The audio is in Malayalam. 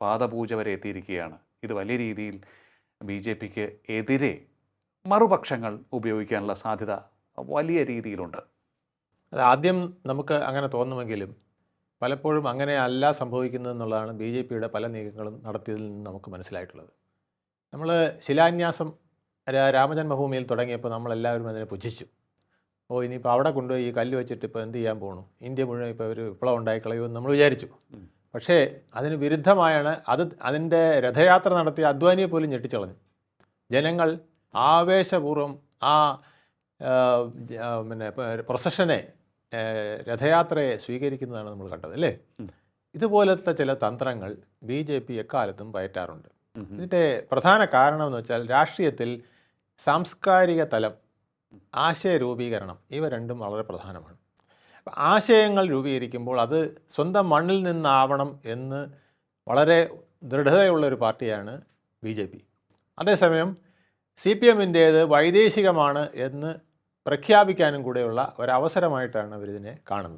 പാദപൂജ വരെ എത്തിയിരിക്കുകയാണ്. ഇത് വലിയ രീതിയിൽ BJPക്ക് എതിരെ മറുപക്ഷങ്ങൾ ഉപയോഗിക്കാനുള്ള സാധ്യത വലിയ രീതിയിലുണ്ട്. അത് ആദ്യം നമുക്ക് അങ്ങനെ തോന്നുമെങ്കിലും പലപ്പോഴും അങ്ങനെ അല്ല സംഭവിക്കുന്നതെന്നുള്ളതാണ് BJPയുടെ പല നീക്കങ്ങളും നടത്തിയതിൽ നിന്ന് നമുക്ക് മനസ്സിലായിട്ടുള്ളത്. നമ്മൾ ശിലാന്യാസം രാമജന്മഭൂമിയിൽ തുടങ്ങിയപ്പോൾ നമ്മളെല്ലാവരും അതിനെ പുച്ഛിച്ചു. ഇനിയിപ്പോൾ അവിടെ കൊണ്ടുപോയി ഈ കല്ല് വെച്ചിട്ട് ഇപ്പോൾ എന്ത് ചെയ്യാൻ പോകണു, ഇന്ത്യ മുഴുവൻ ഇപ്പോൾ ഒരു വിപ്ലവം ഉണ്ടായിക്കളയുമെന്ന് നമ്മൾ വിചാരിച്ചു. പക്ഷേ അതിന് വിരുദ്ധമായാണ് അതിൻ്റെ രഥയാത്ര നടത്തിയ അദ്വാനിയെ പോലും ഞെട്ടിച്ചളഞ്ഞു. ജനങ്ങൾ ആവേശപൂർവ്വം ആ പ്രൊസഷനെ, രഥയാത്രയെ സ്വീകരിക്കുന്നതാണ് നമ്മൾ കണ്ടത്, അല്ലേ? ഇതുപോലത്തെ ചില തന്ത്രങ്ങൾ BJP എക്കാലത്തും പയറ്റാറുണ്ട്. ഇതിൻ്റെ പ്രധാന കാരണമെന്ന് വെച്ചാൽ രാഷ്ട്രീയത്തിൽ സാംസ്കാരിക തലം, ആശയ രൂപീകരണം, ഇവ രണ്ടും വളരെ പ്രധാനമാണ്. ആശയങ്ങൾ രൂപീകരിക്കുമ്പോൾ അത് സ്വന്തം മണ്ണിൽ നിന്നാവണം എന്ന് വളരെ ദൃഢതയുള്ളൊരു പാർട്ടിയാണ് BJP. അതേസമയം CPMൻ്റേത് വൈദേശികമാണ് എന്ന് പ്രഖ്യാപിക്കാനും കൂടെയുള്ള ഒരവസരമായിട്ടാണ് അവരിതിനെ കാണുന്നത്.